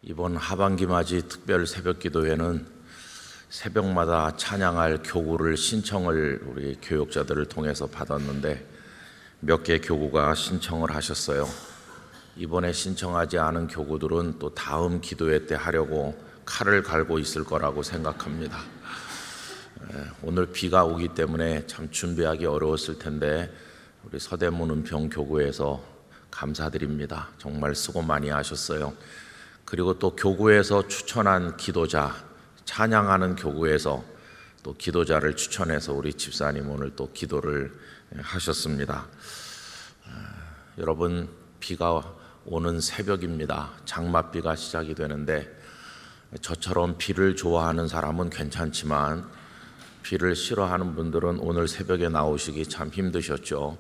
이번 하반기 맞이 특별 새벽 기도회는 새벽마다 찬양할 교구를 신청을 우리 교육자들을 통해서 받았는데 몇 개 교구가 신청을 하셨어요. 이번에 신청하지 않은 교구들은 또 다음 기도회 때 하려고 칼을 갈고 있을 거라고 생각합니다. 오늘 비가 오기 때문에 참 준비하기 어려웠을 텐데 우리 서대문 은평 교구에서 감사드립니다. 정말 수고 많이 하셨어요. 그리고 또 교구에서 추천한 기도자, 찬양하는 교구에서 또 기도자를 추천해서 우리 집사님 오늘 또 기도를 하셨습니다. 여러분, 비가 오는 새벽입니다. 장맛비가 시작이 되는데 저처럼 비를 좋아하는 사람은 괜찮지만 비를 싫어하는 분들은 오늘 새벽에 나오시기 참 힘드셨죠.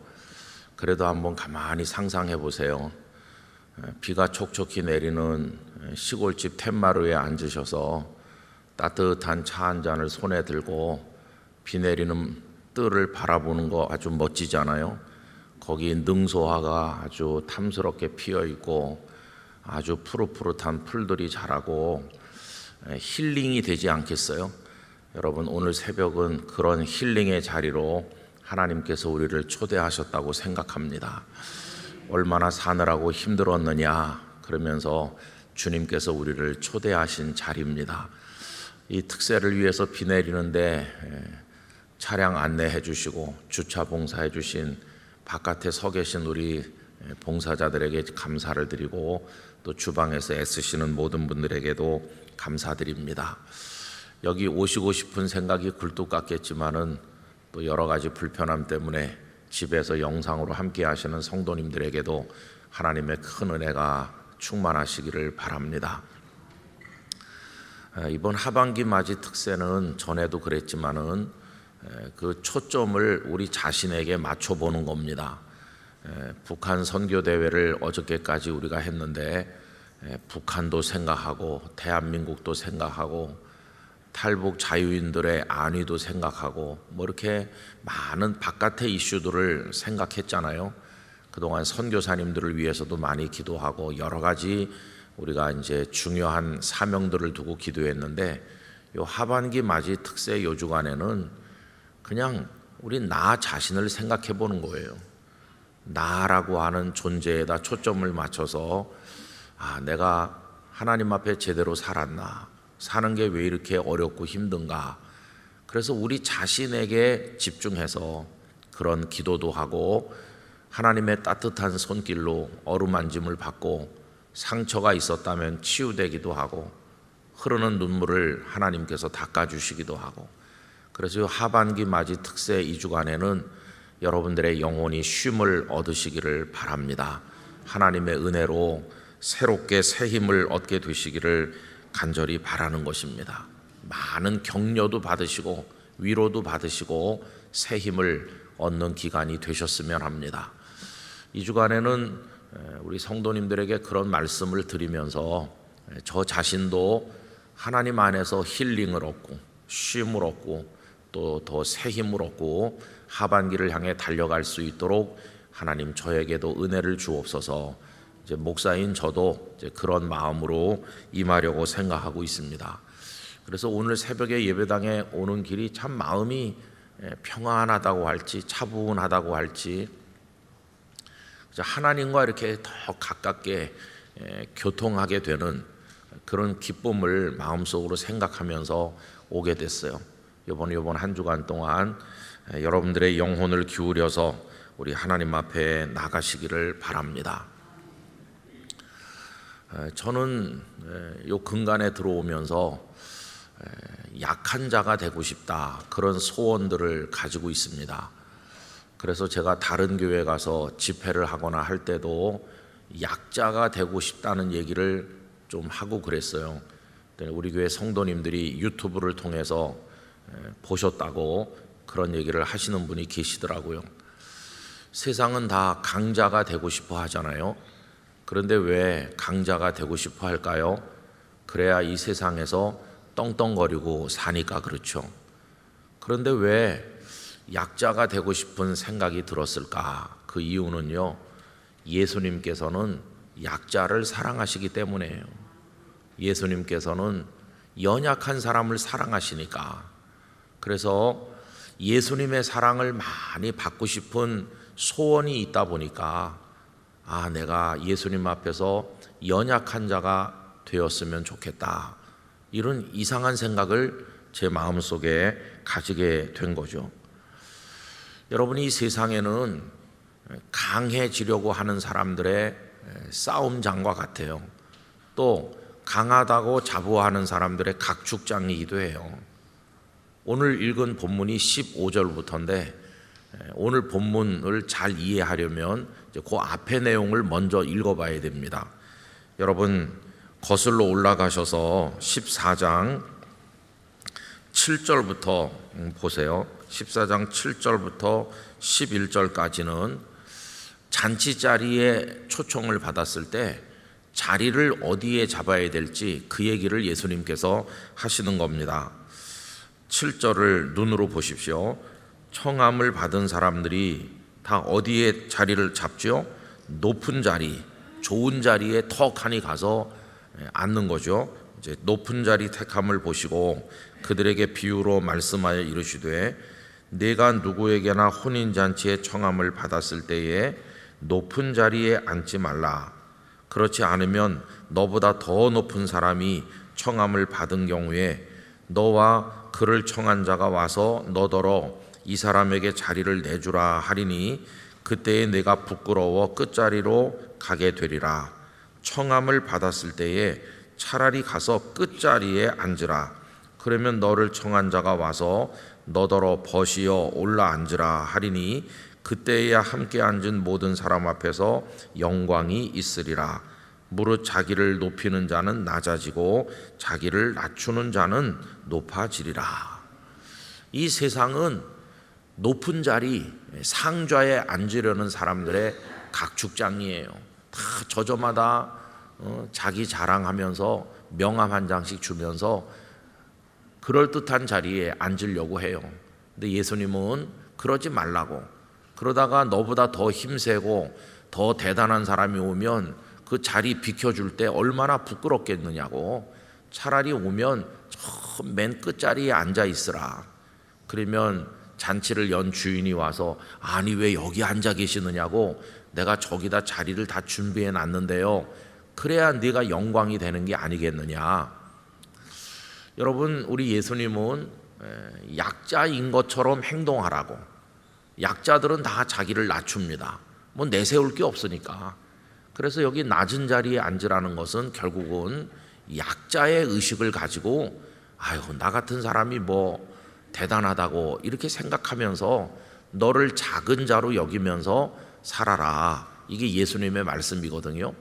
그래도 한번 가만히 상상해 보세요. 비가 촉촉히 내리는 시골집 툇마루에 앉으셔서 따뜻한 차 한 잔을 손에 들고 비 내리는 뜰을 바라보는 거 아주 멋지잖아요. 거기 능소화가 아주 탐스럽게 피어 있고 아주 푸릇푸릇한 풀들이 자라고 힐링이 되지 않겠어요? 여러분, 오늘 새벽은 그런 힐링의 자리로 하나님께서 우리를 초대하셨다고 생각합니다. 얼마나 사느라고 힘들었느냐 그러면서 주님께서 우리를 초대하신 자리입니다. 이 특세를 위해서 비 내리는데 차량 안내해 주시고 주차 봉사해 주신 바깥에 서 계신 우리 봉사자들에게 감사를 드리고 또 주방에서 애쓰시는 모든 분들에게도 감사드립니다. 여기 오시고 싶은 생각이 굴뚝 같겠지만은 또 여러 가지 불편함 때문에 집에서 영상으로 함께 하시는 성도님들에게도 하나님의 큰 은혜가 충만하시기를 바랍니다. 이번 하반기 맞이 특세는 전에도 그랬지만은 그 초점을 우리 자신에게 맞춰보는 겁니다. 북한 선교대회를 어저께까지 우리가 했는데 북한도 생각하고 대한민국도 생각하고 탈북 자유인들의 안위도 생각하고 뭐 이렇게 많은 바깥의 이슈들을 생각했잖아요. 그동안 선교사님들을 위해서도 많이 기도하고 여러 가지 우리가 이제 중요한 사명들을 두고 기도했는데 요 하반기 맞이 특세 요 주간에는 그냥 우리 나 자신을 생각해 보는 거예요. 나라고 하는 존재에다 초점을 맞춰서 내가 하나님 앞에 제대로 살았나? 사는 게 왜 이렇게 어렵고 힘든가? 그래서 우리 자신에게 집중해서 그런 기도도 하고 하나님의 따뜻한 손길로 어루만짐을 받고 상처가 있었다면 치유되기도 하고 흐르는 눈물을 하나님께서 닦아주시기도 하고 그래서 하반기 맞이 특세 2주간에는 여러분들의 영혼이 쉼을 얻으시기를 바랍니다. 하나님의 은혜로 새롭게 새 힘을 얻게 되시기를 간절히 바라는 것입니다. 많은 격려도 받으시고 위로도 받으시고 새 힘을 얻는 기간이 되셨으면 합니다. 이 주간에는 우리 성도님들에게 그런 말씀을 드리면서 저 자신도 하나님 안에서 힐링을 얻고 쉼을 얻고 또 더 새 힘을 얻고 하반기를 향해 달려갈 수 있도록 하나님 저에게도 은혜를 주옵소서. 이제 목사인 저도 이제 그런 마음으로 임하려고 생각하고 있습니다. 그래서 오늘 새벽에 예배당에 오는 길이 참 마음이 평안하다고 할지 차분하다고 할지 하나님과 이렇게 더 가깝게 교통하게 되는 그런 기쁨을 마음속으로 생각하면서 오게 됐어요. 이번 한 주간 동안 여러분들의 영혼을 기울여서 우리 하나님 앞에 나가시기를 바랍니다. 저는 요 근간에 들어오면서 약한 자가 되고 싶다 그런 소원들을 가지고 있습니다. 그래서 제가 다른 교회 가서 집회를 하거나 할 때도 약자가 되고 싶다는 얘기를 좀 하고 그랬어요. 우리 교회 성도님들이 유튜브를 통해서 보셨다고 그런 얘기를 하시는 분이 계시더라고요. 세상은 다 강자가 되고 싶어 하잖아요. 그런데 왜 강자가 되고 싶어 할까요? 그래야 이 세상에서 떵떵거리고 사니까 그렇죠. 그런데 왜 약자가 되고 싶은 생각이 들었을까? 그 이유는요, 예수님께서는 약자를 사랑하시기 때문이에요. 예수님께서는 연약한 사람을 사랑하시니까, 그래서 예수님의 사랑을 많이 받고 싶은 소원이 있다 보니까 내가 예수님 앞에서 연약한 자가 되었으면 좋겠다, 이런 이상한 생각을 제 마음속에 가지게 된 거죠. 여러분, 이 세상에는 강해지려고 하는 사람들의 싸움장과 같아요. 또 강하다고 자부하는 사람들의 각축장이기도 해요. 오늘 읽은 본문이 15절부터인데 오늘 본문을 잘 이해하려면 그 앞의 내용을 먼저 읽어봐야 됩니다. 여러분, 거슬러 올라가셔서 14장 7절부터 보세요. 14장 7절부터 11절까지는 잔치 자리에 초청을 받았을 때 자리를 어디에 잡아야 될지 그 얘기를 예수님께서 하시는 겁니다. 7절을 눈으로 보십시오. 청함을 받은 사람들이 다 어디에 자리를 잡죠? 높은 자리, 좋은 자리에 턱하니 가서 앉는 거죠. 이제 높은 자리 택함을 보시고 그들에게 비유로 말씀하여 이르시되, 내가 누구에게나 혼인잔치에 청함을 받았을 때에 높은 자리에 앉지 말라. 그렇지 않으면 너보다 더 높은 사람이 청함을 받은 경우에 너와 그를 청한 자가 와서 너더러 이 사람에게 자리를 내주라 하리니 그때에 내가 부끄러워 끝자리로 가게 되리라. 청함을 받았을 때에 차라리 가서 끝자리에 앉으라. 그러면 너를 청한 자가 와서 너더러 벗이어 올라 앉으라 하리니 그때에야 함께 앉은 모든 사람 앞에서 영광이 있으리라. 무릇 자기를 높이는 자는 낮아지고 자기를 낮추는 자는 높아지리라. 이 세상은 높은 자리, 상좌에 앉으려는 사람들의 각축장이에요. 다 저저마다 자기 자랑하면서 명함 한 장씩 주면서 그럴듯한 자리에 앉으려고 해요. 근데 예수님은 그러지 말라고, 그러다가 너보다 더 힘세고 더 대단한 사람이 오면 그 자리 비켜줄 때 얼마나 부끄럽겠느냐고, 차라리 오면 저 맨 끝자리에 앉아 있으라. 그러면 잔치를 연 주인이 와서 아니 왜 여기 앉아 계시느냐고, 내가 저기다 자리를 다 준비해 놨는데요, 그래야 네가 영광이 되는 게 아니겠느냐. 여러분, 우리 예수님은 약자인 것처럼 행동하라고, 약자들은 다 자기를 낮춥니다. 뭐 내세울 게 없으니까. 그래서 여기 낮은 자리에 앉으라는 것은 결국은 약자의 의식을 가지고 아유 나 같은 사람이 뭐 대단하다고 이렇게 생각하면서 너를 작은 자로 여기면서 살아라. 이게 예수님의 말씀이거든요.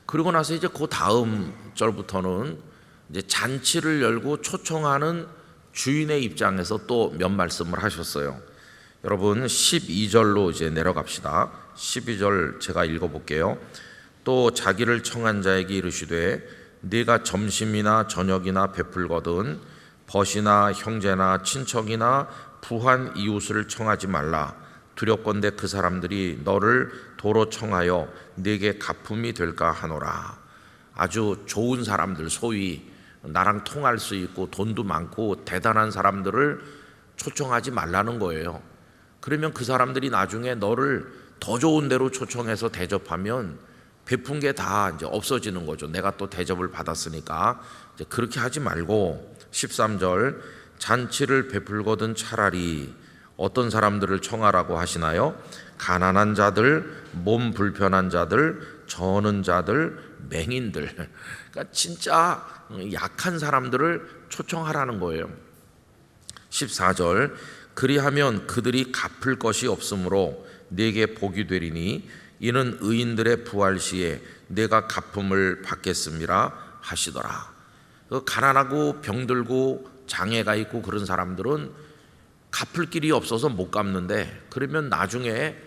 그리고 나서 이제 그 다음 절부터는 이제 잔치를 열고 초청하는 주인의 입장에서 또 몇 말씀을 하셨어요. 여러분 12절로 이제 내려갑시다. 12절 제가 읽어볼게요. 또 자기를 청한 자에게 이르시되 네가 점심이나 저녁이나 베풀거든 벗이나 형제나 친척이나 부한 이웃을 청하지 말라. 두렵건대 그 사람들이 너를 도로 청하여 네게 가품이 될까 하노라. 아주 좋은 사람들, 소위 나랑 통할 수 있고 돈도 많고 대단한 사람들을 초청하지 말라는 거예요. 그러면 그 사람들이 나중에 너를 더 좋은 데로 초청해서 대접하면 베푼 게 다 이제 없어지는 거죠. 내가 또 대접을 받았으니까. 이제 그렇게 하지 말고 13절 잔치를 베풀거든 차라리 어떤 사람들을 청하라고 하시나요? 가난한 자들, 몸 불편한 자들, 저는 자들, 맹인들. 그러니까 진짜 약한 사람들을 초청하라는 거예요. 14절 그리하면 그들이 갚을 것이 없으므로 네게 복이 되리니 이는 의인들의 부활 시에 내가 갚음을 받겠음이라 하시더라. 가난하고 병들고 장애가 있고 그런 사람들은 갚을 길이 없어서 못 갚는데, 그러면 나중에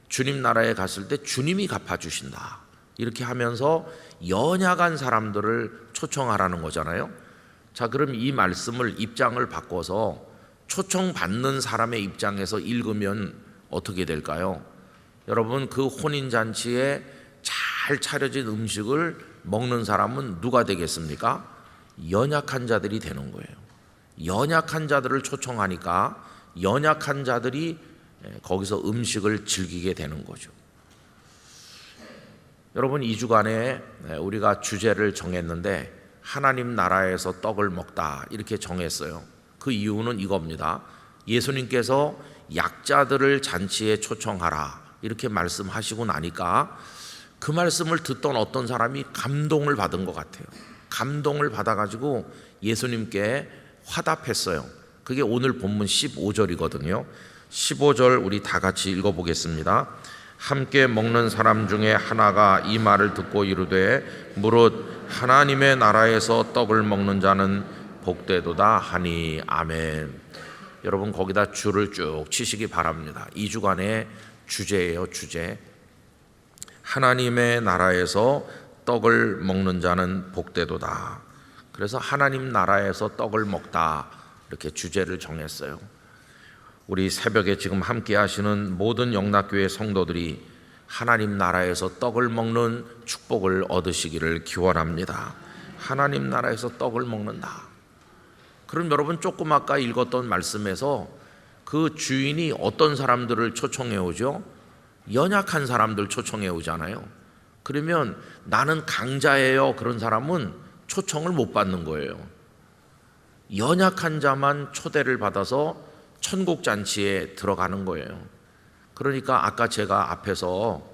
주님 나라에 갔을 때 주님이 갚아주신다. 이렇게 하면서 연약한 사람들을 초청하라는 거잖아요. 자, 그럼 이 말씀을 입장을 바꿔서 초청받는 사람의 입장에서 읽으면 어떻게 될까요? 여러분, 그 혼인잔치에 잘 차려진 음식을 먹는 사람은 누가 되겠습니까? 연약한 자들이 되는 거예요. 연약한 자들을 초청하니까 연약한 자들이 거기서 음식을 즐기게 되는 거죠. 여러분, 2주간에 우리가 주제를 정했는데 하나님 나라에서 떡을 먹다 이렇게 정했어요. 그 이유는 이겁니다. 예수님께서 약자들을 잔치에 초청하라 이렇게 말씀하시고 나니까 그 말씀을 듣던 어떤 사람이 감동을 받은 것 같아요. 감동을 받아가지고 예수님께 화답했어요. 그게 오늘 본문 15절이거든요. 15절 우리 다 같이 읽어보겠습니다. 함께 먹는 사람 중에 하나가 이 말을 듣고 이르되 무릇 하나님의 나라에서 떡을 먹는 자는 복되도다 하니. 아멘. 여러분, 거기다 줄을 쭉 치시기 바랍니다. 2주간의 주제예요. 주제. 하나님의 나라에서 떡을 먹는 자는 복되도다. 그래서 하나님 나라에서 떡을 먹다 이렇게 주제를 정했어요. 우리 새벽에 지금 함께 하시는 모든 영락교회 성도들이 하나님 나라에서 떡을 먹는 축복을 얻으시기를 기원합니다. 하나님 나라에서 떡을 먹는다. 그럼 여러분, 조금 아까 읽었던 말씀에서 그 주인이 어떤 사람들을 초청해 오죠? 연약한 사람들 초청해 오잖아요. 그러면 나는 강자예요, 그런 사람은 초청을 못 받는 거예요. 연약한 자만 초대를 받아서 천국 잔치에 들어가는 거예요. 그러니까 아까 제가 앞에서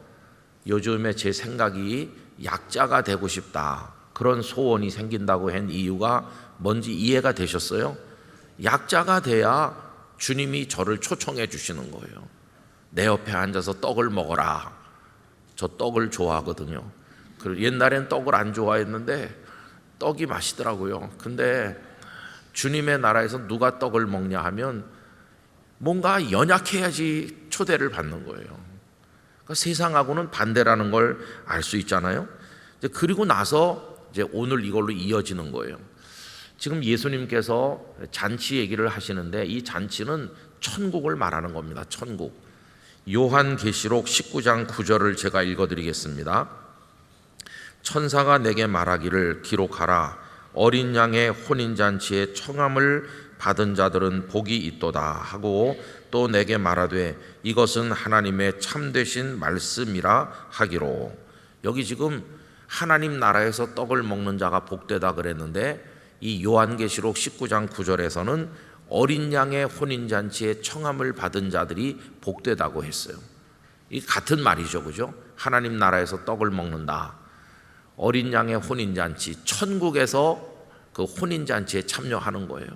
요즘에 제 생각이 약자가 되고 싶다, 그런 소원이 생긴다고 한 이유가 뭔지 이해가 되셨어요? 약자가 돼야 주님이 저를 초청해 주시는 거예요. 내 옆에 앉아서 떡을 먹어라. 저 떡을 좋아하거든요. 옛날엔 떡을 안 좋아했는데 떡이 맛있더라고요. 근데 주님의 나라에서 누가 떡을 먹냐 하면 뭔가 연약해야지 초대를 받는 거예요. 그러니까 세상하고는 반대라는 걸 알 수 있잖아요. 그리고 나서 이제 오늘 이걸로 이어지는 거예요. 지금 예수님께서 잔치 얘기를 하시는데 이 잔치는 천국을 말하는 겁니다. 천국. 요한계시록 19장 9절을 제가 읽어드리겠습니다. 천사가 내게 말하기를 기록하라. 어린 양의 혼인잔치에 청함을 받은 자들은 복이 있도다 하고 또 내게 말하되 이것은 하나님의 참되신 말씀이라 하기로. 여기 지금 하나님 나라에서 떡을 먹는 자가 복되다 그랬는데 이 요한계시록 19장 9절에서는 어린 양의 혼인잔치에 청함을 받은 자들이 복되다고 했어요. 이 같은 말이죠, 그죠? 하나님 나라에서 떡을 먹는다, 어린 양의 혼인잔치, 천국에서 그 혼인잔치에 참여하는 거예요.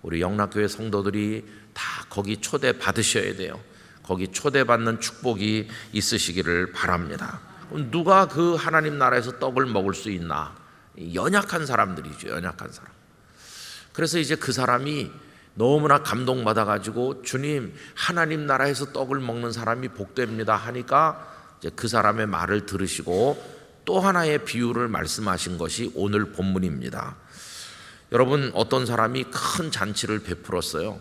우리 영락교회 성도들이 다 거기 초대 받으셔야 돼요. 거기 초대받는 축복이 있으시기를 바랍니다. 누가 그 하나님 나라에서 떡을 먹을 수 있나? 연약한 사람들이죠. 연약한 사람. 그래서 이제 그 사람이 너무나 감동받아가지고 주님, 하나님 나라에서 떡을 먹는 사람이 복됩니다 하니까 이제 그 사람의 말을 들으시고 또 하나의 비유를 말씀하신 것이 오늘 본문입니다. 여러분, 어떤 사람이 큰 잔치를 베풀었어요.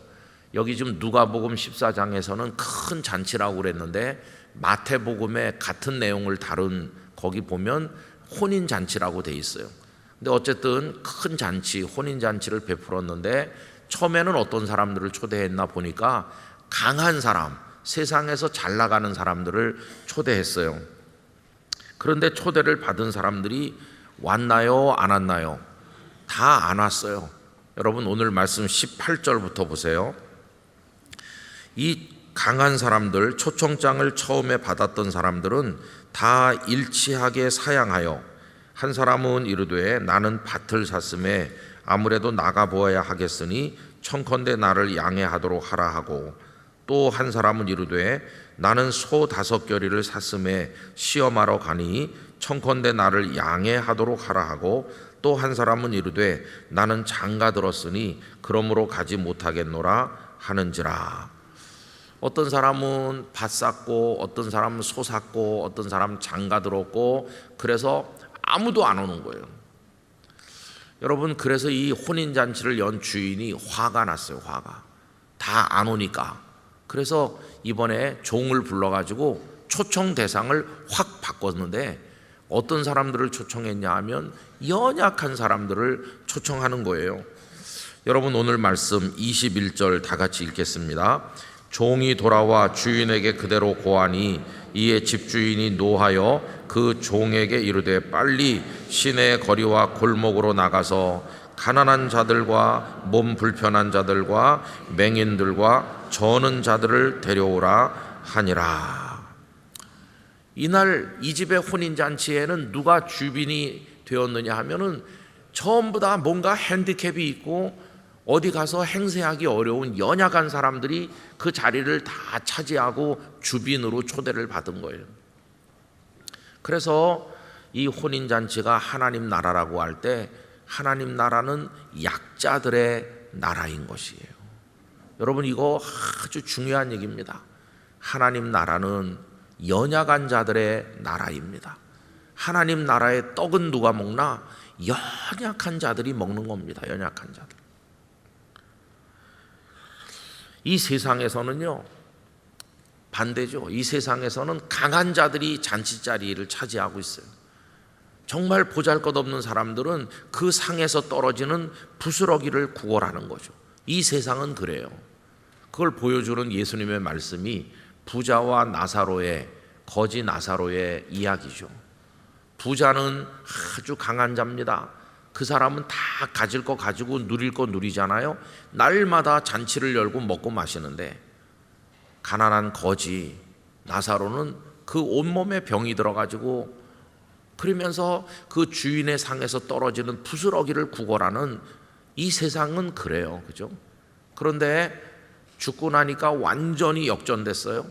여기 지금 누가복음 14장에서는 큰 잔치라고 그랬는데 마태복음에 같은 내용을 다룬 거기 보면 혼인잔치라고 돼 있어요. 근데 어쨌든 큰 잔치, 혼인잔치를 베풀었는데 처음에는 어떤 사람들을 초대했나 보니까 강한 사람, 세상에서 잘 나가는 사람들을 초대했어요. 그런데 초대를 받은 사람들이 왔나요? 안 왔나요? 다 안 왔어요. 여러분, 오늘 말씀 18절부터 보세요. 이 강한 사람들, 초청장을 처음에 받았던 사람들은 다 일치하게 사양하여 한 사람은 이르되 나는 밭을 샀음에 아무래도 나가보아야 하겠으니 청컨대 나를 양해하도록 하라 하고, 또 한 사람은 이르되 나는 소 5겨리를 샀음에 시험하러 가니 청컨대 나를 양해하도록 하라 하고, 또 한 사람은 이르되 나는 장가 들었으니 그러므로 가지 못하겠노라 하는지라. 어떤 사람은 밭 샀고, 어떤 사람은 소 샀고, 어떤 사람은 장가 들었고, 그래서 아무도 안 오는 거예요. 여러분, 그래서 이 혼인잔치를 연 주인이 화가 났어요. 화가. 다 안 오니까. 그래서 이번에 종을 불러가지고 초청 대상을 확 바꿨는데 어떤 사람들을 초청했냐 하면 연약한 사람들을 초청하는 거예요. 여러분, 오늘 말씀 21절 다 같이 읽겠습니다. 종이 돌아와 주인에게 그대로 고하니 이에 집주인이 노하여 그 종에게 이르되 빨리 시내 거리와 골목으로 나가서 가난한 자들과 몸 불편한 자들과 맹인들과 저는 자들을 데려오라 하니라. 이날 이 집의 혼인잔치에는 누가 주빈이 되었느냐 하면은 전부 다 뭔가 핸디캡이 있고 어디 가서 행세하기 어려운 연약한 사람들이 그 자리를 다 차지하고 주빈으로 초대를 받은 거예요. 그래서 이 혼인잔치가 하나님 나라라고 할 때 하나님 나라는 약자들의 나라인 것이에요. 여러분, 이거 아주 중요한 얘기입니다. 하나님 나라는 연약한 자들의 나라입니다. 하나님 나라의 떡은 누가 먹나? 연약한 자들이 먹는 겁니다. 연약한 자들. 이 세상에서는요, 반대죠. 이 세상에서는 강한 자들이 잔치 자리를 차지하고 있어요. 정말 보잘것없는 사람들은 그 상에서 떨어지는 부스러기를 구걸하는 거죠. 이 세상은 그래요. 그걸 보여주는 예수님의 말씀이 부자와 나사로의, 거지 나사로의 이야기죠. 부자는 아주 강한 자입니다. 그 사람은 다 가질 거 가지고 누릴 거 누리잖아요. 날마다 잔치를 열고 먹고 마시는데, 가난한 거지 나사로는 그 온몸에 병이 들어가지고 그러면서 그 주인의 상에서 떨어지는 부스러기를 구걸하는 이 세상은 그래요. 그죠? 그런데 죽고 나니까 완전히 역전됐어요.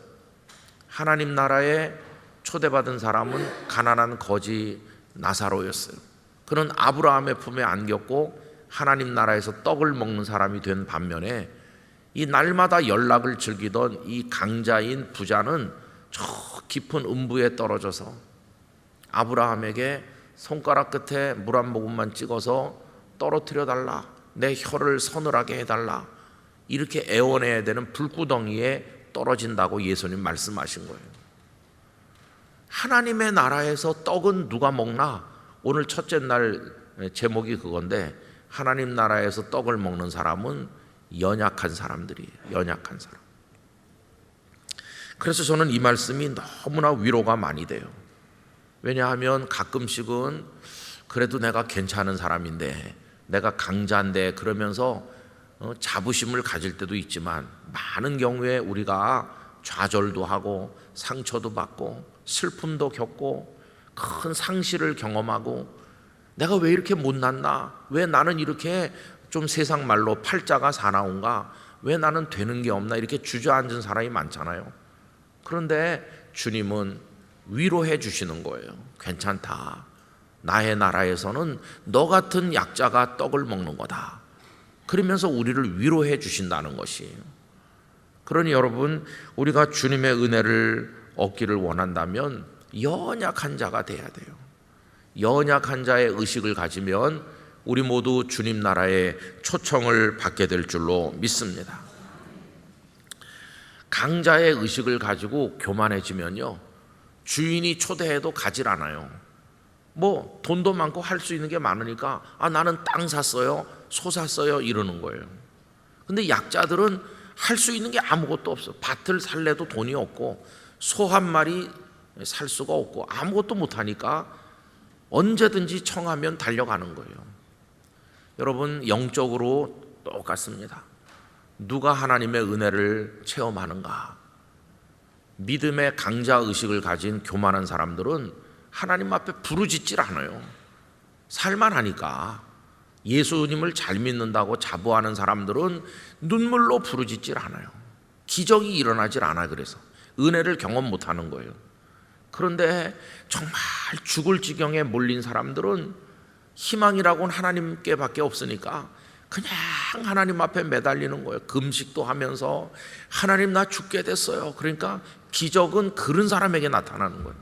하나님 나라에 초대받은 사람은 가난한 거지 나사로였어요. 그는 아브라함의 품에 안겼고 하나님 나라에서 떡을 먹는 사람이 된 반면에 이 날마다 연락을 즐기던 이 강자인 부자는 저 깊은 음부에 떨어져서 아브라함에게 손가락 끝에 물 한 모금만 찍어서 떨어뜨려 달라, 내 혀를 서늘하게 해달라, 이렇게 애원해야 되는 불구덩이에 떨어진다고 예수님 말씀하신 거예요. 하나님의 나라에서 떡은 누가 먹나? 오늘 첫째 날 제목이 그건데, 하나님 나라에서 떡을 먹는 사람은 연약한 사람들이에요. 연약한 사람. 그래서 저는 이 말씀이 너무나 위로가 많이 돼요. 왜냐하면 가끔씩은 그래도 내가 괜찮은 사람인데, 내가 강자인데 그러면서 자부심을 가질 때도 있지만, 많은 경우에 우리가 좌절도 하고 상처도 받고 슬픔도 겪고 큰 상실을 경험하고, 내가 왜 이렇게 못났나? 왜 나는 이렇게 좀 세상 말로 팔자가 사나운가? 왜 나는 되는 게 없나? 이렇게 주저앉은 사람이 많잖아요. 그런데 주님은 위로해 주시는 거예요. 괜찮다. 나의 나라에서는 너 같은 약자가 떡을 먹는 거다. 그러면서 우리를 위로해 주신다는 것이에요. 그러니 여러분, 우리가 주님의 은혜를 얻기를 원한다면 연약한 자가 돼야 돼요. 연약한 자의 의식을 가지면 우리 모두 주님 나라의 초청을 받게 될 줄로 믿습니다. 강자의 의식을 가지고 교만해지면요, 주인이 초대해도 가질 않아요. 뭐 돈도 많고 할 수 있는 게 많으니까 나는 땅 샀어요, 소 샀어요 이러는 거예요. 근데 약자들은 할 수 있는 게 아무것도 없어. 밭을 살래도 돈이 없고 소 한 마리 살 수가 없고 아무것도 못하니까 언제든지 청하면 달려가는 거예요. 여러분, 영적으로 똑같습니다. 누가 하나님의 은혜를 체험하는가? 믿음의 강자 의식을 가진 교만한 사람들은 하나님 앞에 부르짖질 않아요. 살만하니까. 예수님을 잘 믿는다고 자부하는 사람들은 눈물로 부르짖질 않아요. 기적이 일어나질 않아. 그래서 은혜를 경험 못하는 거예요. 그런데 정말 죽을 지경에 몰린 사람들은 희망이라고는 하나님께 밖에 없으니까 그냥 하나님 앞에 매달리는 거예요. 금식도 하면서 하나님 나 죽게 됐어요. 그러니까 기적은 그런 사람에게 나타나는 거예요.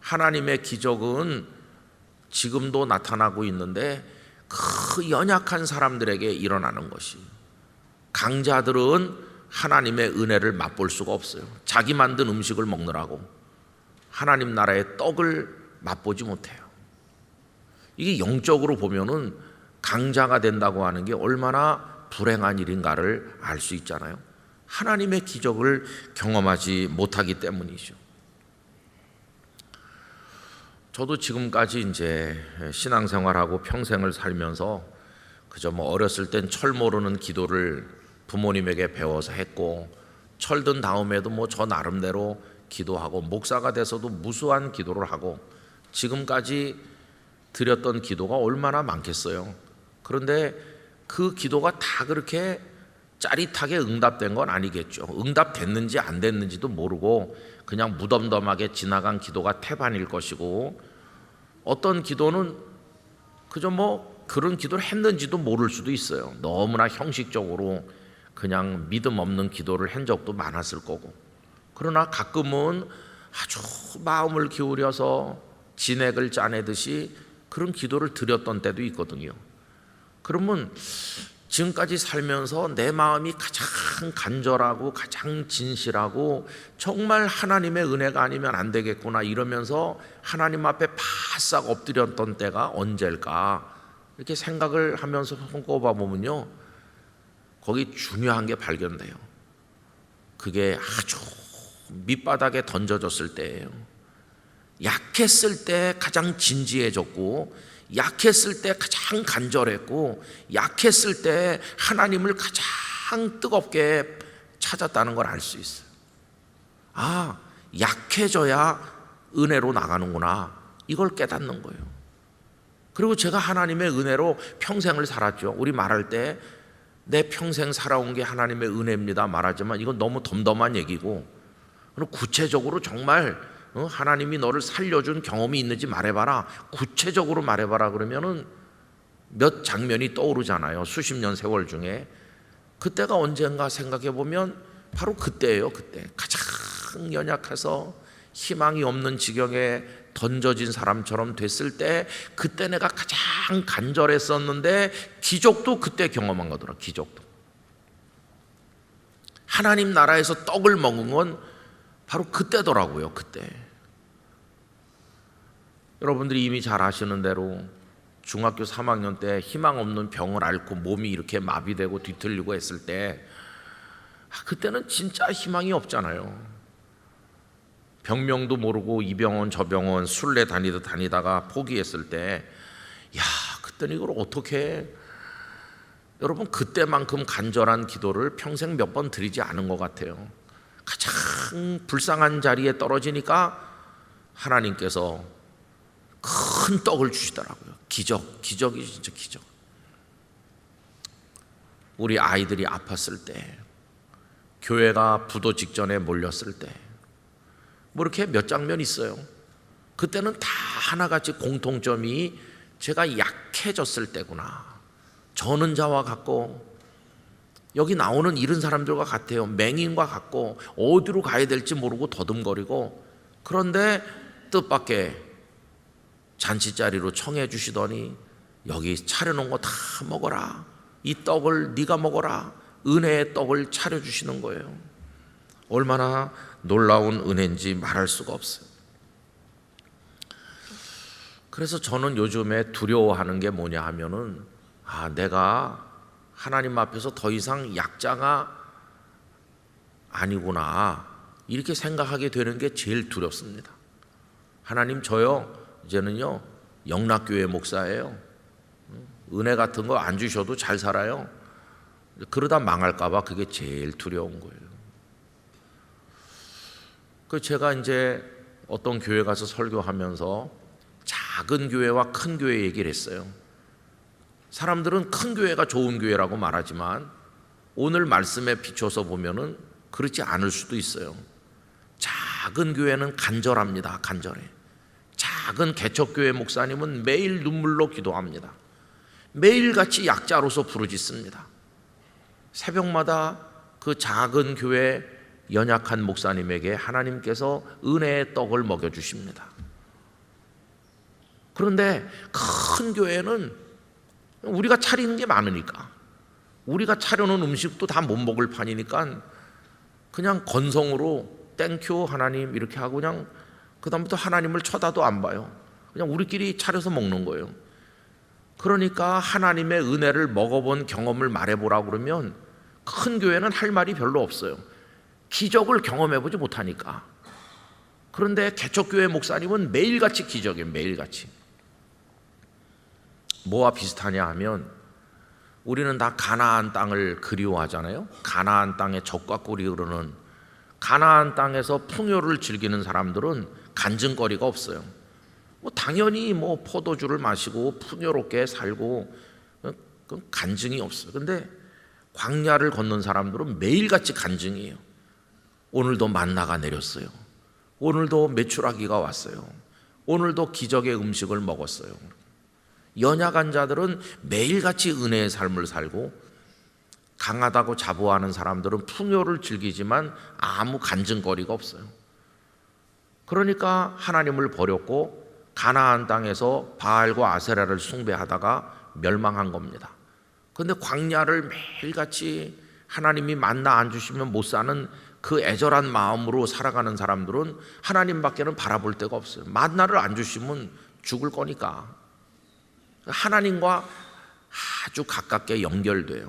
하나님의 기적은 지금도 나타나고 있는데 그 연약한 사람들에게 일어나는 것이, 강자들은 하나님의 은혜를 맛볼 수가 없어요. 자기 만든 음식을 먹느라고, 하나님 나라의 떡을 맛보지 못해요. 이게 영적으로 보면은 강자가 된다고 하는 게 얼마나 불행한 일인가를 알 수 있잖아요. 하나님의 기적을 경험하지 못하기 때문이죠. 저도 지금까지 이제 신앙생활하고 평생을 살면서 그저 뭐 어렸을 땐 철 모르는 기도를 부모님에게 배워서 했고, 철든 다음에도 뭐 저 나름대로 기도하고, 목사가 돼서도 무수한 기도를 하고, 지금까지 드렸던 기도가 얼마나 많겠어요. 그런데 그 기도가 다 그렇게 짜릿하게 응답된 건 아니겠죠. 응답됐는지 안 됐는지도 모르고 그냥 무덤덤하게 지나간 기도가 태반일 것이고, 어떤 기도는 그저 뭐 그런 기도를 했는지도 모를 수도 있어요. 너무나 형식적으로 그냥 믿음 없는 기도를 한 적도 많았을 거고. 그러나 가끔은 아주 마음을 기울여서 진액을 짜내듯이 그런 기도를 드렸던 때도 있거든요. 그러면 지금까지 살면서 내 마음이 가장 간절하고 가장 진실하고 정말 하나님의 은혜가 아니면 안 되겠구나 이러면서 하나님 앞에 바싹 엎드렸던 때가 언제일까 이렇게 생각을 하면서 손꼽아 보면요, 거기 중요한 게 발견돼요. 그게 아주 밑바닥에 던져졌을 때예요. 약했을 때 가장 진지해졌고, 약했을 때 가장 간절했고, 약했을 때 하나님을 가장 뜨겁게 찾았다는 걸 알 수 있어요. 아, 약해져야 은혜로 나가는구나, 이걸 깨닫는 거예요. 그리고 제가 하나님의 은혜로 평생을 살았죠. 우리 말할 때 내 평생 살아온 게 하나님의 은혜입니다 말하지만 이건 너무 덤덤한 얘기고, 구체적으로 정말 하나님이 너를 살려준 경험이 있는지 말해봐라, 구체적으로 말해봐라 그러면은 몇 장면이 떠오르잖아요. 수십 년 세월 중에. 그때가 언젠가 생각해 보면 바로 그때예요. 그때 가장 연약해서 희망이 없는 지경에 던져진 사람처럼 됐을 때, 그때 내가 가장 간절했었는데 기적도 그때 경험한 거더라. 기적도. 하나님 나라에서 떡을 먹은 건 바로 그때더라고요. 그때. 여러분들이 이미 잘 아시는 대로 중학교 3학년 때 희망 없는 병을 앓고 몸이 이렇게 마비되고 뒤틀리고 했을 때, 그때는 진짜 희망이 없잖아요. 병명도 모르고 이 병원 저 병원 순례 다니다가 포기했을 때, 야, 그때는 이걸 어떻게 해? 여러분, 그때만큼 간절한 기도를 평생 몇 번 드리지 않은 것 같아요. 가장 불쌍한 자리에 떨어지니까 하나님께서 큰 떡을 주시더라고요. 기적이 진짜 기적. 우리 아이들이 아팠을 때, 교회가 부도 직전에 몰렸을 때, 뭐 이렇게 몇 장면 있어요. 그때는 다 하나같이 공통점이 제가 약해졌을 때구나. 저는 자와 같고, 여기 나오는 이런 사람들과 같아요. 맹인과 같고 어디로 가야 될지 모르고 더듬거리고, 그런데 뜻밖의 잔치자리로 청해 주시더니 여기 차려놓은 거 다 먹어라, 이 떡을 네가 먹어라, 은혜의 떡을 차려주시는 거예요. 얼마나 놀라운 은혜인지 말할 수가 없어요. 그래서 저는 요즘에 두려워하는 게 뭐냐 하면은, 내가 하나님 앞에서 더 이상 약자가 아니구나 이렇게 생각하게 되는 게 제일 두렵습니다. 하나님, 저요 이제는요 영락교회 목사예요. 은혜 같은 거 안 주셔도 잘 살아요. 그러다 망할까 봐 그게 제일 두려운 거예요. 그 제가 이제 어떤 교회 가서 설교하면서 작은 교회와 큰 교회 얘기를 했어요. 사람들은 큰 교회가 좋은 교회라고 말하지만 오늘 말씀에 비춰서 보면은 그렇지 않을 수도 있어요. 작은 교회는 간절합니다. 간절해. 작은 개척교회 목사님은 매일 눈물로 기도합니다. 매일같이 약자로서 부르짖습니다. 새벽마다 그 작은 교회 연약한 목사님에게 하나님께서 은혜의 떡을 먹여주십니다. 그런데 큰 교회는 우리가 차리는 게 많으니까, 우리가 차려놓은 음식도 다 못 먹을 판이니까 그냥 건성으로 땡큐 하나님 이렇게 하고 그냥 그 다음부터 하나님을 쳐다도 안 봐요. 그냥 우리끼리 차려서 먹는 거예요. 그러니까 하나님의 은혜를 먹어본 경험을 말해보라고 그러면 큰 교회는 할 말이 별로 없어요. 기적을 경험해보지 못하니까. 그런데 개척교회 목사님은 매일같이 기적이에요. 매일같이. 뭐와 비슷하냐 하면 우리는 다 가나안 땅을 그리워하잖아요. 가나안 땅에 적과 꿀이 흐르는 가나안 땅에서 풍요를 즐기는 사람들은 간증거리가 없어요. 당연히 포도주를 마시고 풍요롭게 살고 간증이 없어요. 근데 광야를 걷는 사람들은 매일같이 간증이에요. 오늘도 만나가 내렸어요. 오늘도 메추라기가 왔어요. 오늘도 기적의 음식을 먹었어요. 연약한 자들은 매일같이 은혜의 삶을 살고 강하다고 자부하는 사람들은 풍요를 즐기지만 아무 간증거리가 없어요. 그러니까 하나님을 버렸고 가나안 땅에서 바알과 아세라를 숭배하다가 멸망한 겁니다. 그런데 광야를 매일같이 하나님이 만나 안 주시면 못 사는 그 애절한 마음으로 살아가는 사람들은 하나님밖에는 바라볼 데가 없어요. 만나를 안 주시면 죽을 거니까. 하나님과 아주 가깝게 연결돼요.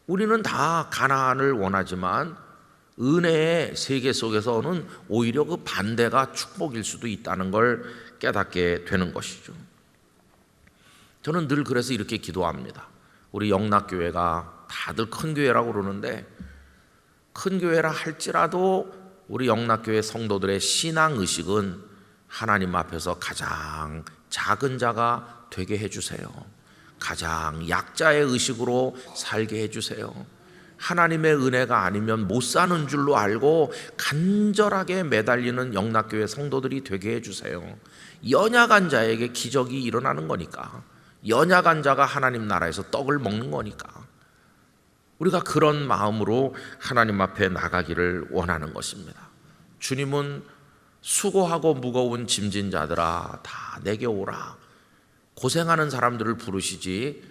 우리는 다 가나안을 원하지만 은혜의 세계 속에서는 오히려 그 반대가 축복일 수도 있다는 걸 깨닫게 되는 것이죠. 저는 늘 그래서 이렇게 기도합니다. 우리 영락교회가 다들 큰 교회라고 그러는데 큰 교회라 할지라도 우리 영락교회 성도들의 신앙의식은 하나님 앞에서 가장 작은 자가 되게 해주세요. 가장 약자의 의식으로 살게 해주세요. 하나님의 은혜가 아니면 못 사는 줄로 알고 간절하게 매달리는 영락교회 성도들이 되게 해주세요. 연약한 자에게 기적이 일어나는 거니까. 연약한 자가 하나님 나라에서 떡을 먹는 거니까. 우리가 그런 마음으로 하나님 앞에 나가기를 원하는 것입니다. 주님은 수고하고 무거운 짐진 자들아 다 내게 오라. 고생하는 사람들을 부르시지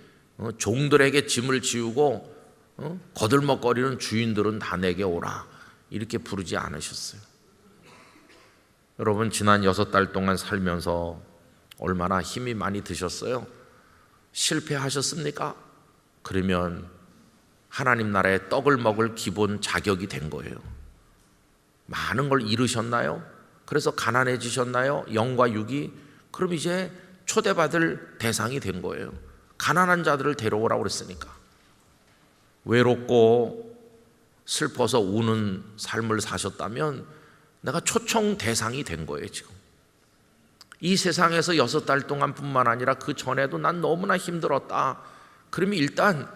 종들에게 짐을 지우고 거들먹거리는 주인들은 다 내게 오라 이렇게 부르지 않으셨어요. 여러분 지난 6달 동안 살면서 얼마나 힘이 많이 드셨어요? 실패하셨습니까? 그러면 하나님 나라의 떡을 먹을 기본 자격이 된 거예요. 많은 걸 잃으셨나요? 그래서 가난해지셨나요? 영과 육이? 그럼 이제 초대받을 대상이 된 거예요. 가난한 자들을 데려오라고 그랬으니까. 외롭고 슬퍼서 우는 삶을 사셨다면 내가 초청 대상이 된 거예요. 지금 이 세상에서 6달 동안 뿐만 아니라 그 전에도 난 너무나 힘들었다. 그러면 일단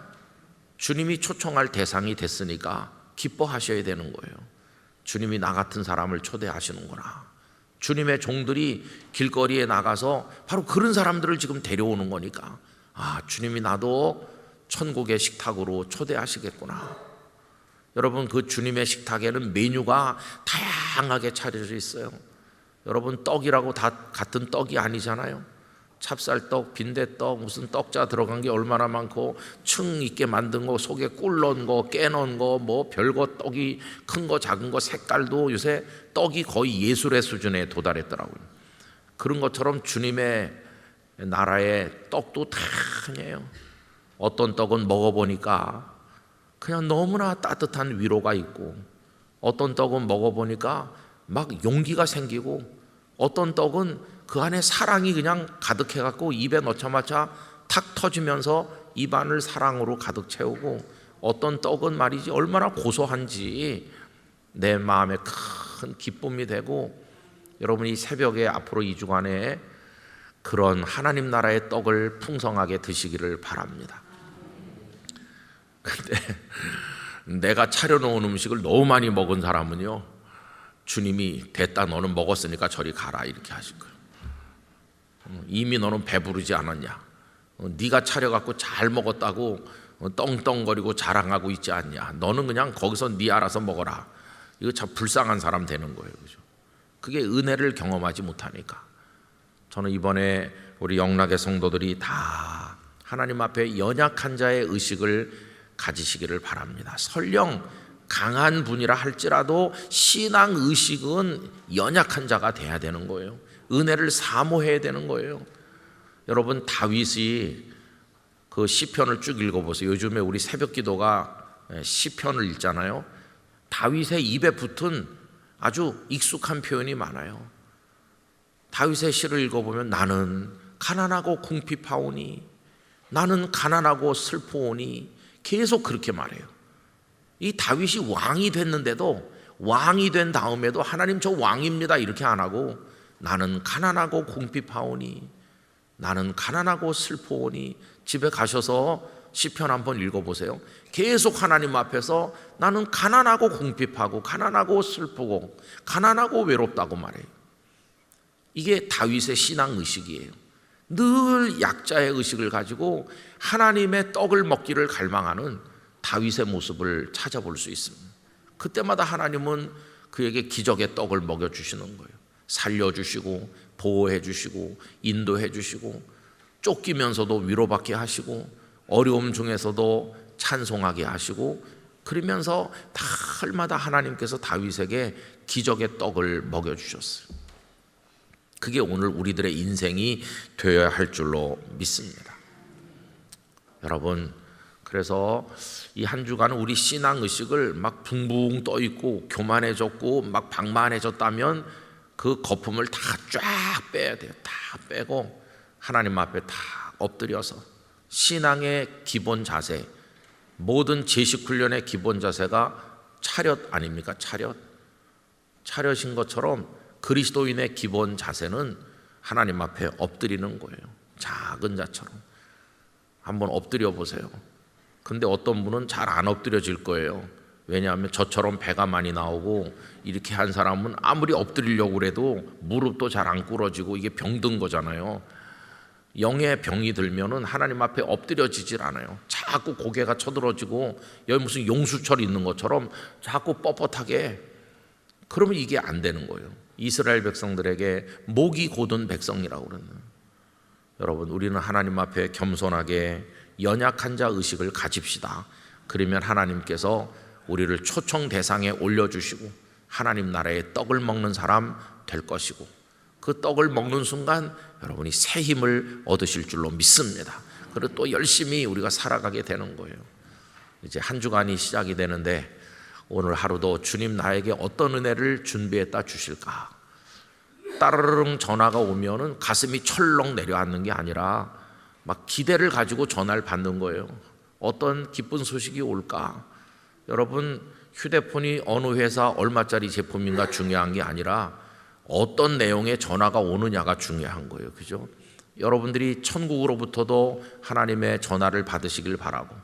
주님이 초청할 대상이 됐으니까 기뻐하셔야 되는 거예요. 주님이 나 같은 사람을 초대하시는구나. 주님의 종들이 길거리에 나가서 바로 그런 사람들을 지금 데려오는 거니까 주님이 나도 천국의 식탁으로 초대하시겠구나. 여러분 그 주님의 식탁에는 메뉴가 다양하게 차려져 있어요. 여러분 떡이라고 다 같은 떡이 아니잖아요. 찹쌀떡, 빈대떡, 무슨 떡자 들어간 게 얼마나 많고 층 있게 만든 거, 속에 꿀 넣은 거, 깨 넣은 거, 뭐 별거 떡이 큰 거 작은 거 색깔도 요새 떡이 거의 예술의 수준에 도달했더라고요. 그런 것처럼 주님의 나라의 떡도 다양해요. 어떤 떡은 먹어보니까 그냥 너무나 따뜻한 위로가 있고 어떤 떡은 먹어보니까 막 용기가 생기고 어떤 떡은 그 안에 사랑이 그냥 가득해갖고 입에 넣자마자 탁 터지면서 입안을 사랑으로 가득 채우고 어떤 떡은 말이지 얼마나 고소한지 내 마음에 큰 기쁨이 되고 여러분이 새벽에 앞으로 2주간에 그런 하나님 나라의 떡을 풍성하게 드시기를 바랍니다. 근데 내가 차려놓은 음식을 너무 많이 먹은 사람은요 주님이 됐다 너는 먹었으니까 저리 가라 이렇게 하실 거예요. 이미 너는 배부르지 않았냐? 네가 차려갖고 잘 먹었다고 떵떵거리고 자랑하고 있지 않냐? 너는 그냥 거기서 네 알아서 먹어라. 이거 참 불쌍한 사람 되는 거예요. 그죠? 그게 은혜를 경험하지 못하니까. 저는 이번에 우리 영락의 성도들이 다 하나님 앞에 연약한 자의 의식을 가지시기를 바랍니다. 설령 강한 분이라 할지라도 신앙 의식은 연약한 자가 돼야 되는 거예요. 은혜를 사모해야 되는 거예요. 여러분, 다윗이 그 시편을 쭉 읽어보세요. 요즘에 우리 새벽기도가 시편을 읽잖아요. 다윗의 입에 붙은 아주 익숙한 표현이 많아요. 다윗의 시를 읽어보면 나는 가난하고 궁핍하오니, 나는 가난하고 슬프오니, 계속 그렇게 말해요. 이 다윗이 왕이 됐는데도, 왕이 된 다음에도 하나님 저 왕입니다 이렇게 안 하고 나는 가난하고 궁핍하오니, 나는 가난하고 슬프오니. 집에 가셔서 시편 한번 읽어보세요. 계속 하나님 앞에서 나는 가난하고 궁핍하고 가난하고 슬프고 가난하고 외롭다고 말해요. 이게 다윗의 신앙의식이에요. 늘 약자의 의식을 가지고 하나님의 떡을 먹기를 갈망하는 다윗의 모습을 찾아볼 수 있습니다. 그때마다 하나님은 그에게 기적의 떡을 먹여주시는 거예요. 살려주시고 보호해주시고 인도해주시고 쫓기면서도 위로받게 하시고 어려움 중에서도 찬송하게 하시고, 그러면서 달마다 하나님께서 다윗에게 기적의 떡을 먹여주셨어요. 그게 오늘 우리들의 인생이 되어야 할 줄로 믿습니다. 여러분, 그래서 이 한 주간은 우리 신앙의식을 막 붕붕 떠있고 교만해졌고 막 방만해졌다면 그 거품을 다 쫙 빼야 돼요. 다 빼고 하나님 앞에 다 엎드려서 신앙의 기본 자세, 모든 제식 훈련의 기본 자세가 차렷 아닙니까? 차렷인 것처럼 그리스도인의 기본 자세는 하나님 앞에 엎드리는 거예요. 작은 자처럼 한번 엎드려 보세요. 근데 어떤 분은 잘 안 엎드려질 거예요. 왜냐하면 저처럼 배가 많이 나오고 이렇게 한 사람은 아무리 엎드리려고 그래도 무릎도 잘 안 꿇어지고 이게 병든 거잖아요. 영의 병이 들면은 하나님 앞에 엎드려지질 않아요. 자꾸 고개가 쳐들어지고 여기 무슨 용수철 있는 것처럼 자꾸 뻣뻣하게. 그러면 이게 안 되는 거예요. 이스라엘 백성들에게 목이 곧은 백성이라고 그러는. 여러분, 우리는 하나님 앞에 겸손하게 연약한 자 의식을 가집시다. 그러면 하나님께서 우리를 초청 대상에 올려주시고 하나님 나라의 떡을 먹는 사람 될 것이고, 그 떡을 먹는 순간 여러분이 새 힘을 얻으실 줄로 믿습니다. 그리고 또 열심히 우리가 살아가게 되는 거예요. 이제 한 주간이 시작이 되는데 오늘 하루도 주님 나에게 어떤 은혜를 준비했다 주실까? 따르릉 전화가 오면은 가슴이 철렁 내려앉는 게 아니라 막 기대를 가지고 전화를 받는 거예요. 어떤 기쁜 소식이 올까? 여러분, 휴대폰이 어느 회사 얼마짜리 제품인가 중요한 게 아니라 어떤 내용의 전화가 오느냐가 중요한 거예요. 그죠? 여러분들이 천국으로부터도 하나님의 전화를 받으시길 바라고,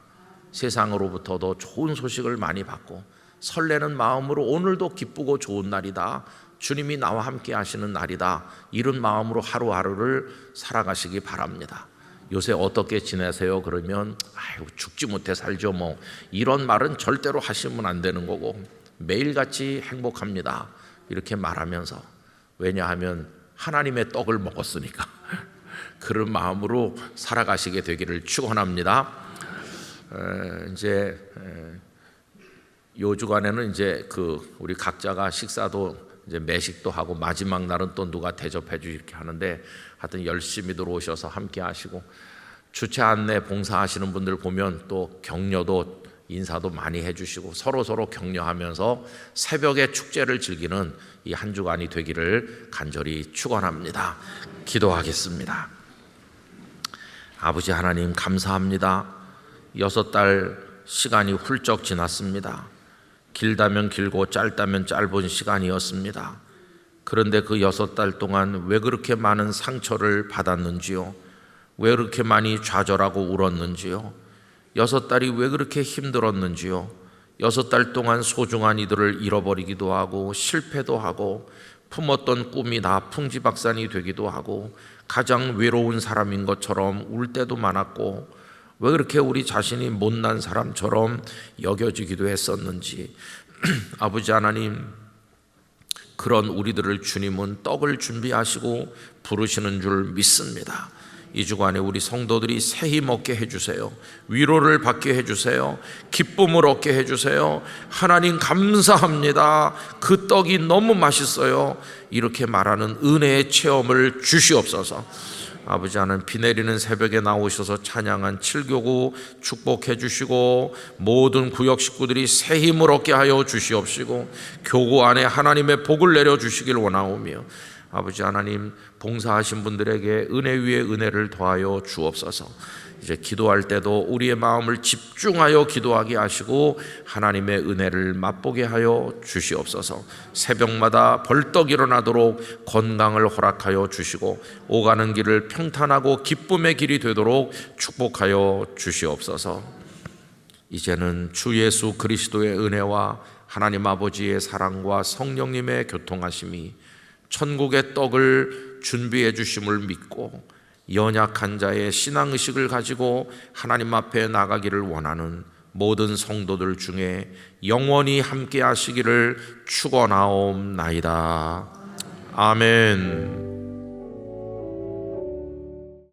세상으로부터도 좋은 소식을 많이 받고 설레는 마음으로 오늘도 기쁘고 좋은 날이다, 주님이 나와 함께 하시는 날이다, 이런 마음으로 하루하루를 살아가시기 바랍니다. 요새 어떻게 지내세요? 그러면 아유, 죽지 못해 살죠 뭐, 이런 말은 절대로 하시면 안 되는 거고, 매일같이 행복합니다 이렇게 말하면서, 왜냐하면 하나님의 떡을 먹었으니까 그런 마음으로 살아가시게 되기를 축원합니다. 이제 요 주간에는 이제 우리 각자가 식사도 이제 매식도 하고 마지막 날은 또 누가 대접해 주고 이렇게 하는데, 하여튼 열심히 들어오셔서 함께 하시고, 주차 안내 봉사하시는 분들 보면 또 격려도 인사도 많이 해주시고 서로 격려하면서 새벽에 축제를 즐기는 이 한 주간이 되기를 간절히 축원합니다. 기도하겠습니다. 아버지 하나님, 감사합니다. 6달 시간이 훌쩍 지났습니다. 길다면 길고 짧다면 짧은 시간이었습니다. 그런데 그 6달 동안 왜 그렇게 많은 상처를 받았는지요? 왜 그렇게 많이 좌절하고 울었는지요? 6달이 왜 그렇게 힘들었는지요? 6달 동안 소중한 이들을 잃어버리기도 하고 실패도 하고 품었던 꿈이 다 풍지박산이 되기도 하고 가장 외로운 사람인 것처럼 울 때도 많았고, 왜 그렇게 우리 자신이 못난 사람처럼 여겨지기도 했었는지 아버지 하나님, 그런 우리들을 주님은 떡을 준비하시고 부르시는 줄 믿습니다. 이 주간에 우리 성도들이 새 힘 얻게 해주세요. 위로를 받게 해주세요. 기쁨을 얻게 해주세요. 하나님 감사합니다. 그 떡이 너무 맛있어요. 이렇게 말하는 은혜의 체험을 주시옵소서. 아버지, 하나님 비 내리는 새벽에 나오셔서 찬양한 7교구 축복해 주시고, 모든 구역 식구들이 새 힘을 얻게 하여 주시옵시고, 교구 안에 하나님의 복을 내려 주시길 원하오며, 아버지 하나님 봉사하신 분들에게 은혜 위에 은혜를 더하여 주옵소서. 이제 기도할 때도 우리의 마음을 집중하여 기도하게 하시고 하나님의 은혜를 맛보게 하여 주시옵소서. 새벽마다 벌떡 일어나도록 건강을 허락하여 주시고 오가는 길을 평탄하고 기쁨의 길이 되도록 축복하여 주시옵소서. 이제는 주 예수 그리스도의 은혜와 하나님 아버지의 사랑과 성령님의 교통하심이 천국의 떡을 준비해 주심을 믿고 연약한 자의 신앙의식을 가지고 하나님 앞에 나가기를 원하는 모든 성도들 중에 영원히 함께 하시기를 축원하옵나이다. 아멘.